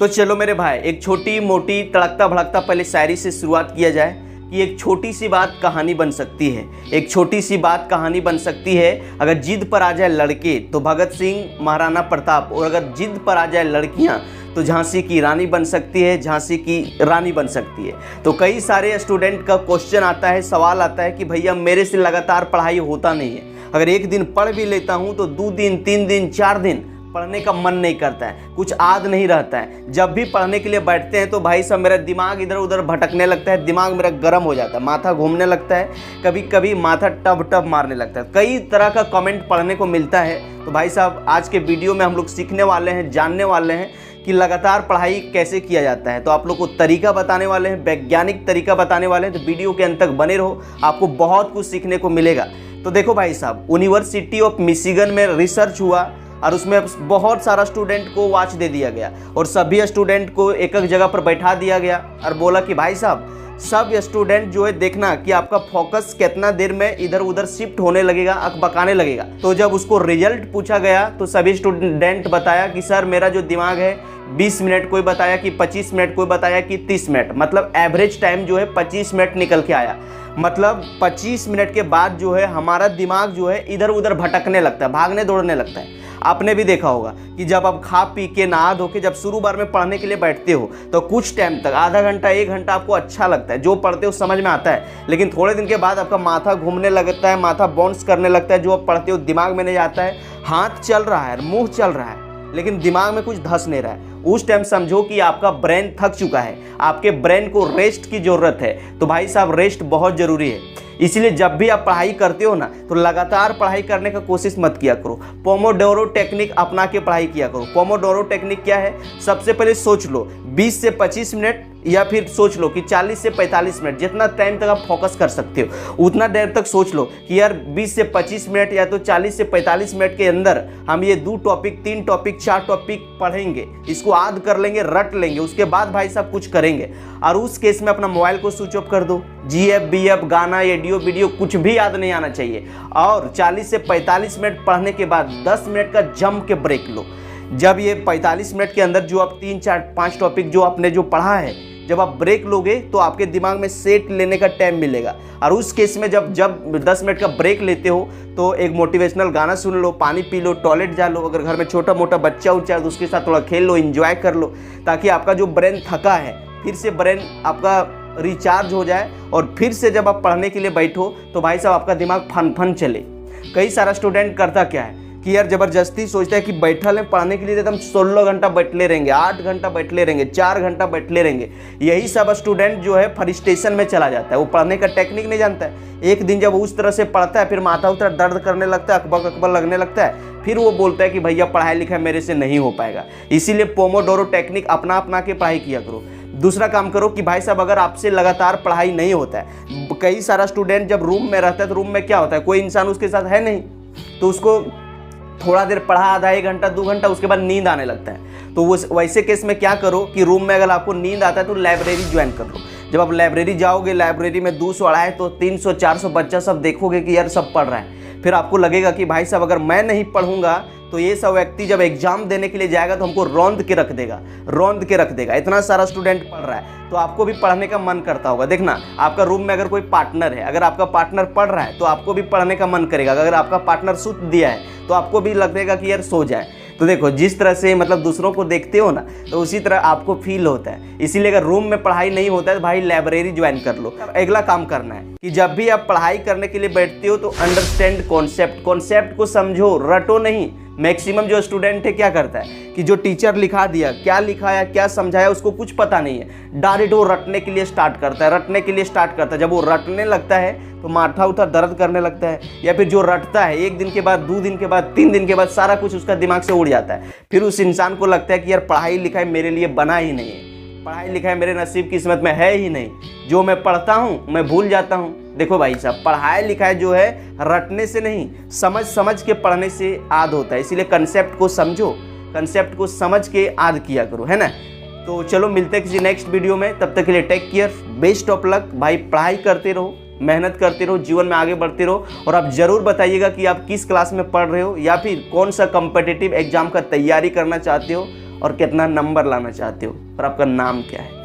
तो चलो मेरे भाई, एक छोटी मोटी तड़कता भड़कता पहले शायरी से शुरुआत किया जाए कि एक छोटी सी बात कहानी बन सकती है। एक छोटी सी बात कहानी बन सकती है। अगर जिद पर आ जाए लड़के तो भगत सिंह महाराणा प्रताप, और अगर जिद पर आ जाए लड़कियां तो झांसी की रानी बन सकती है, झांसी की रानी बन सकती है। तो कई सारे स्टूडेंट का क्वेश्चन आता है, सवाल आता है कि भैया मेरे से लगातार पढ़ाई होता नहीं है। अगर एक दिन पढ़ भी लेता हूँ तो 2 दिन 3 दिन 4 दिन पढ़ने का मन नहीं करता है, कुछ याद नहीं रहता है। जब भी पढ़ने के लिए बैठते हैं तो भाई साहब मेरा दिमाग इधर उधर भटकने लगता है, दिमाग मेरा गर्म हो जाता है, माथा घूमने लगता है, कभी कभी माथा टब टब मारने लगता है। कई तरह का कमेंट पढ़ने को मिलता है। तो भाई साहब आज के वीडियो में हम लोग सीखने वाले हैं, जानने वाले हैं कि लगातार पढ़ाई कैसे किया जाता है। तो आप लोग को तरीका बताने वाले हैं, वैज्ञानिक तरीका बताने वाले हैं। तो वीडियो के अंत तक बने रहो, आपको बहुत कुछ सीखने को मिलेगा। तो देखो भाई साहब, यूनिवर्सिटी ऑफ मिशिगन में रिसर्च हुआ और उसमें बहुत सारा स्टूडेंट को वॉच दे दिया गया और सभी स्टूडेंट को एक एक जगह पर बैठा दिया गया और बोला कि भाई साहब सब स्टूडेंट जो है देखना कि आपका फोकस कितना देर में इधर उधर शिफ्ट होने लगेगा, अकबकाने लगेगा। तो जब उसको रिजल्ट पूछा गया तो सभी स्टूडेंट बताया कि सर मेरा जो दिमाग है 20 मिनट, कोई बताया कि 25 मिनट, कोई बताया कि 30 मिनट, मतलब एवरेज टाइम जो है 25 मिनट निकल के आया। मतलब 25 मिनट के बाद जो है हमारा दिमाग जो है इधर उधर भटकने लगता है, भागने दौड़ने लगता है। आपने भी देखा होगा कि जब आप खा पी के नहा धो के जब शुरू बार में पढ़ने के लिए बैठते हो तो कुछ टाइम तक, आधा घंटा 1 घंटा आपको अच्छा लगता है, जो पढ़ते हो समझ में आता है। लेकिन थोड़े दिन के बाद आपका माथा घूमने लगता है, माथा बाउंस करने लगता है, जो आप पढ़ते हो दिमाग में नहीं जाता है। हाथ चल रहा है, मुंह चल रहा है, लेकिन दिमाग में कुछ धंस नहीं रहा है। उस टाइम समझो कि आपका ब्रेन थक चुका है, आपके ब्रेन को रेस्ट की जरूरत है। तो भाई साहब रेस्ट बहुत जरूरी है। इसलिए जब भी आप पढ़ाई करते हो ना तो लगातार पढ़ाई करने का कोशिश मत किया करो। पोमोडोरो टेक्निक अपना के पढ़ाई किया करो। पोमोडोरो टेक्निक क्या है? सबसे पहले सोच लो 20 से 25 मिनट या फिर सोच लो कि 40 से 45 मिनट, जितना टाइम तक आप फोकस कर सकते हो उतना देर तक सोच लो कि यार 20 से 25 मिनट या तो 40 से 45 मिनट के अंदर हम ये 2 टॉपिक 3 टॉपिक 4 टॉपिक पढ़ेंगे, इसको याद कर लेंगे, रट लेंगे, उसके बाद भाई साहब कुछ करेंगे। और उस केस में अपना मोबाइल को स्विच ऑफ कर दो। GF BF गाना एडियो वीडियो कुछ भी याद नहीं आना चाहिए। और 40 से 45 मिनट पढ़ने के बाद 10 मिनट का जम के ब्रेक लो। जब ये 45 मिनट के अंदर जो आप 3 4 5 टॉपिक जो आपने जो पढ़ा है, जब आप ब्रेक लोगे तो आपके दिमाग में सेट लेने का टाइम मिलेगा। और उस केस में जब 10 मिनट का ब्रेक लेते हो तो एक मोटिवेशनल गाना सुन लो, पानी पी लो, टॉयलेट जा लो। अगर घर में छोटा मोटा बच्चा उच्चा है तो उसके साथ थोड़ा खेल लो, एंजॉय कर लो, ताकि आपका जो ब्रेन थका है फिर से ब्रेन आपका रिचार्ज हो जाए। और फिर से जब आप पढ़ने के लिए बैठो तो भाई साहब आपका दिमाग फन फन चले। कई सारा स्टूडेंट करता क्या है कि यार ज़बरदस्ती सोचता है कि बैठल है पढ़ने के लिए एकदम 16 घंटा बैठले रहेंगे, 8 घंटा बैठले रहेंगे, 4 घंटा बैठले रहेंगे। यही सब स्टूडेंट जो है फ्रस्ट्रेशन में चला जाता है, वो पढ़ने का टेक्निक नहीं जानता है। एक दिन जब उस तरह से पढ़ता है फिर माथा उतना दर्द करने लगता है, अकबक अकबर लगने लगता है, फिर वो बोलता है कि भैया पढ़ाई लिखाई मेरे से नहीं हो पाएगा। इसीलिए पोमोडोरो टेक्निक अपना के पढ़ाई किया करो। दूसरा काम करो कि भाई साहब अगर आपसे लगातार पढ़ाई नहीं होता है, कई सारा स्टूडेंट जब रूम में रहता है तो रूम में क्या होता है, कोई इंसान उसके साथ है नहीं, तो उसको थोड़ा देर पढ़ा, आधा 1 घंटा 2 घंटा, उसके बाद नींद आने लगता है। तो वो वैसे केस में क्या करो कि रूम में अगर आपको नींद आता है तो लाइब्रेरी ज्वाइन कर लो। जब आप लाइब्रेरी जाओगे, लाइब्रेरी में 200 250 तो 300 400 बच्चा सब देखोगे कि यार सब पढ़ रहा है। फिर आपको लगेगा कि भाई साहब अगर मैं नहीं पढ़ूंगा तो ये सब व्यक्ति जब एग्जाम देने के लिए जाएगा तो हमको रौंद के रख देगा। इतना सारा स्टूडेंट पढ़ रहा है तो आपको भी पढ़ने का मन करता होगा। देखना आपका रूम में अगर कोई पार्टनर है, अगर आपका पार्टनर पढ़ रहा है तो आपको भी पढ़ने का मन करेगा। अगर आपका पार्टनर सूत दिया है तो आपको भी लगेगा कि यार सो जाए। तो देखो जिस तरह से मतलब दूसरों को देखते हो ना तो उसी तरह आपको फील होता है। इसीलिए अगर रूम में पढ़ाई नहीं होता है तो भाई लाइब्रेरी ज्वाइन कर लो। अगला काम करना है कि जब भी आप पढ़ाई करने के लिए बैठते हो तो अंडरस्टैंड कॉन्सेप्ट को समझो, रटो नहीं। मैक्सिमम जो स्टूडेंट है क्या करता है कि जो टीचर लिखा दिया, क्या लिखाया क्या समझाया उसको कुछ पता नहीं है, डायरेक्ट वो रटने के लिए स्टार्ट करता है। जब वो रटने लगता है तो माथा उठा दर्द करने लगता है। या फिर जो रटता है 1 दिन के बाद, 2 दिन के बाद, 3 दिन के बाद सारा कुछ उसका दिमाग से उड़ जाता है। फिर उस इंसान को लगता है कि यार पढ़ाई लिखाई मेरे लिए बना ही नहीं है, पढ़ाई लिखाई मेरे नसीब किस्मत में है ही नहीं, जो मैं पढ़ता हूँ मैं भूल जाता हूँ। देखो भाई साहब पढ़ाई लिखाई जो है रटने से नहीं, समझ के पढ़ने से याद होता है। इसीलिए कंसेप्ट को समझो, कंसेप्ट को समझ के याद किया करो, है ना। तो चलो मिलते हैं किसी नेक्स्ट वीडियो में, तब तक के लिए take care, best of luck भाई। पढ़ाई करते रहो, मेहनत करते रहो, जीवन में आगे बढ़ते रहो। और आप ज़रूर बताइएगा कि आप किस क्लास में पढ़ रहे हो या फिर कौन सा कॉम्पिटिटिव एग्जाम का तैयारी करना चाहते हो। और कितना नंबर लाना चाहते हो और आपका नाम क्या है।